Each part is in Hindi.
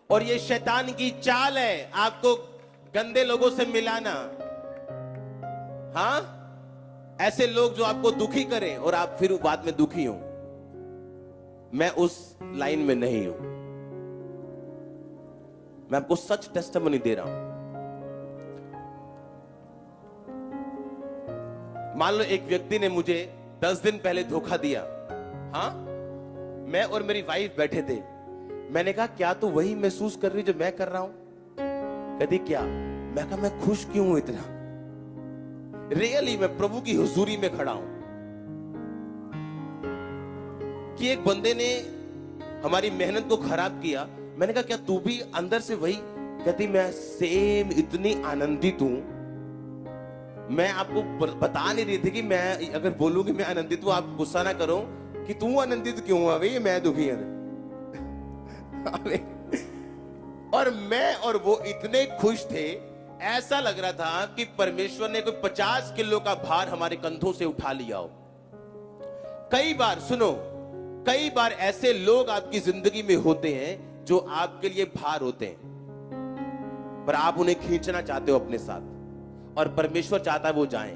और ये शैतान की चाल है आपको गंदे लोगों से मिलाना। हाँ, ऐसे लोग जो आपको दुखी करें और आप फिर बाद में दुखी हो। मैं उस लाइन में नहीं हूं। मैं आपको सच टेस्टिमनी दे रहा हूं। मान लो एक व्यक्ति ने मुझे 10 दिन पहले धोखा दिया। हाँ, मैं और मेरी वाइफ बैठे थे। मैंने कहा क्या तू वही महसूस कर रही जो मैं कर रहा हूं? कहती क्या? मैं कहा मैं खुश क्यों हूं इतना? रियली मैं प्रभु की हुजूरी में खड़ा हूं कि एक बंदे ने हमारी मेहनत को खराब किया। मैंने कहा क्या तू भी अंदर से वही? कहती मैं सेम इतनी आनंदित हूं। मैं आपको बता नहीं रही थी कि मैं अगर बोलूंगी मैं आनंदित हूं, आप गुस्सा ना करो कि तू आनंदित क्यों हुआ भाई, मैं दुखी हूं। और मैं और वो इतने खुश थे, ऐसा लग रहा था कि परमेश्वर ने कोई 50 किलो का भार हमारे कंधों से उठा लिया हो। कई बार सुनो, कई बार ऐसे लोग आपकी जिंदगी में होते हैं जो आपके लिए भार होते हैं, पर आप उन्हें खींचना चाहते हो अपने साथ, और परमेश्वर चाहता है वो जाएं।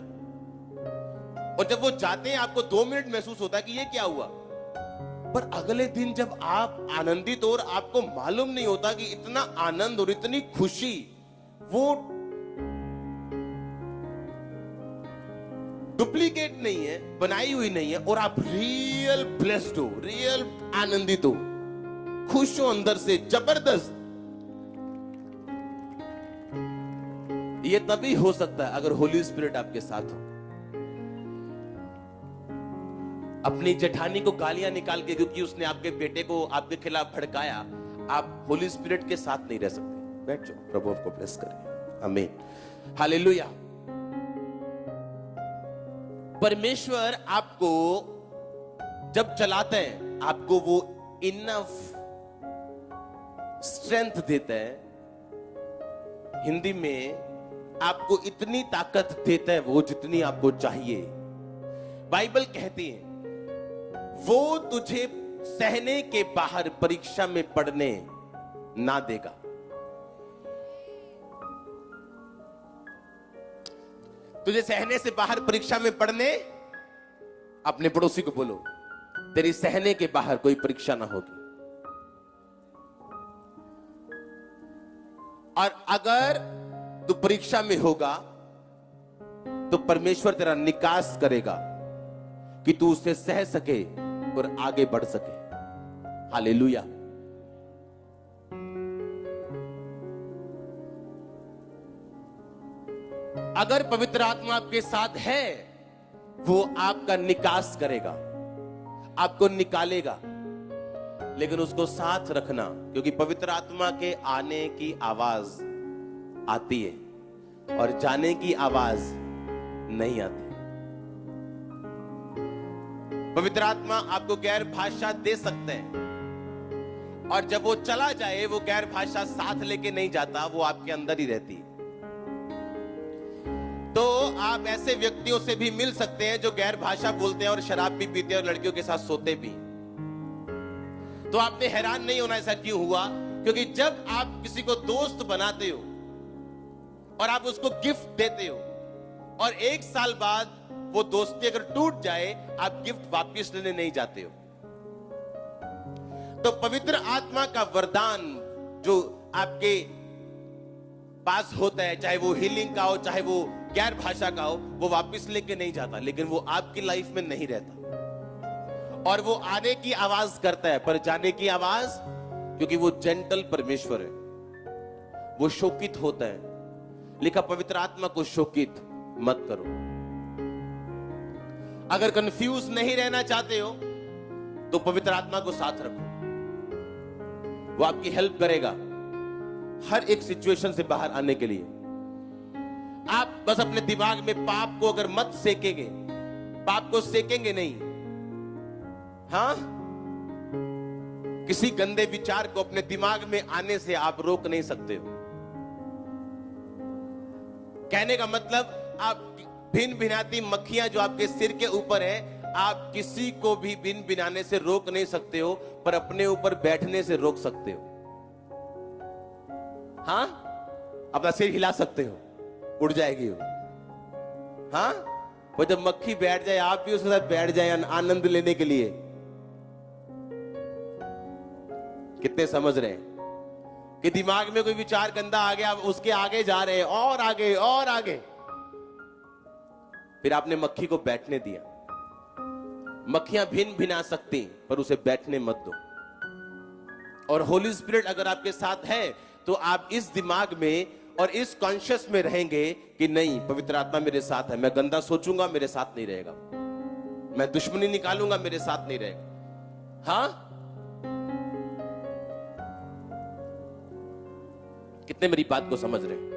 और जब वो जाते हैं आपको 2 मिनट महसूस होता है कि ये क्या हुआ, पर अगले दिन जब आप आनंदित हो और आपको मालूम नहीं होता कि इतना आनंद और इतनी खुशी वो डुप्लीकेट नहीं है, बनाई हुई नहीं है, और आप रियल ब्लेस्ड हो, रियल आनंदित हो, खुश हो अंदर से जबरदस्त। ये तभी हो सकता है अगर होली स्पिरिट आपके साथ हो। अपनी जेठानी को गालियां निकाल के क्योंकि उसने आपके बेटे को आपके खिलाफ भड़काया, आप होली स्पिरिट के साथ नहीं रह सकते। बैठ जाओ, प्रभु आपको ब्लेस करे। आमीन, हालेलुया। परमेश्वर आपको जब चलाते हैं, आपको वो इनफ स्ट्रेंथ देता है, हिंदी में आपको इतनी ताकत देता है वो जितनी आपको चाहिए। बाइबल कहती है वो तुझे सहने के बाहर परीक्षा में पढ़ने ना देगा। तुझे सहने से बाहर परीक्षा में पढ़ने, अपने पड़ोसी को बोलो तेरी सहने के बाहर कोई परीक्षा ना होगी। और अगर तू परीक्षा में होगा तो परमेश्वर तेरा निकास करेगा कि तू उसे सह सके और आगे बढ़ सके। हालेलुया। अगर पवित्र आत्मा आपके साथ है, वो आपका निकास करेगा, आपको निकालेगा, लेकिन उसको साथ रखना, क्योंकि पवित्र आत्मा के आने की आवाज आती है और जाने की आवाज नहीं आती। पवित्र आत्मा आपको गैर भाषा दे सकते हैं, और जब वो चला जाए वो गैर भाषा साथ लेके नहीं जाता, वो आपके अंदर ही रहती है। तो आप ऐसे व्यक्तियों से भी मिल सकते हैं जो गैर भाषा बोलते हैं और शराब भी पीते हैं और लड़कियों के साथ सोते भी। तो आपने हैरान नहीं होना ऐसा क्यों हुआ, क्योंकि जब आप किसी को दोस्त बनाते हो और आप उसको गिफ्ट देते हो और 1 साल बाद वो दोस्ती अगर टूट जाए, आप गिफ्ट वापस लेने नहीं जाते हो। तो पवित्र आत्मा का वरदान जो आपके पास होता है, चाहे वो हीलिंग का हो, चाहे वो गैर भाषा का हो, वो वापस लेके नहीं जाता, लेकिन वो आपकी लाइफ में नहीं रहता। और वो आने की आवाज करता है, पर जाने की आवाज, क्योंकि वो जेंटल परमेश्वर है, वो शोकित होता है। लिखा पवित्र आत्मा को शोकित मत करो। अगर कंफ्यूज नहीं रहना चाहते हो तो पवित्र आत्मा को साथ रखो, वो आपकी हेल्प करेगा हर एक सिचुएशन से बाहर आने के लिए। आप बस अपने दिमाग में पाप को अगर मत सेकेंगे, पाप को सेकेंगे नहीं, हाँ, किसी गंदे विचार को अपने दिमाग में आने से आप रोक नहीं सकते हो। कहने का मतलब, आप भिन भिनाती मक्खियां जो आपके सिर के ऊपर है, आप किसी को भी भिन भिनाने से रोक नहीं सकते हो, पर अपने ऊपर बैठने से रोक सकते हो। हाँ, अपना सिर हिला सकते हो, उड़ जाएगी वो। हाँ, वो जब मक्खी बैठ जाए आप भी उसके साथ बैठ जाए आनंद लेने के लिए। कितने समझ रहे हैं कि दिमाग में कोई विचार गंदा आ गया, उसके आगे जा रहे हैं और आगे और आगे। फिर आपने मक्खी को बैठने दिया। मक्खियां भिन भिना सकती पर उसे बैठने मत दो। और होली स्पिरिट अगर आपके साथ है तो आप इस दिमाग में और इस कॉन्शियस में रहेंगे कि नहीं, पवित्र आत्मा मेरे साथ है। मैं गंदा सोचूंगा, मेरे साथ नहीं रहेगा। मैं दुश्मनी निकालूंगा, मेरे साथ नहीं रहेगा। हाँ, कितने मेरी बात को समझ रहे हैं?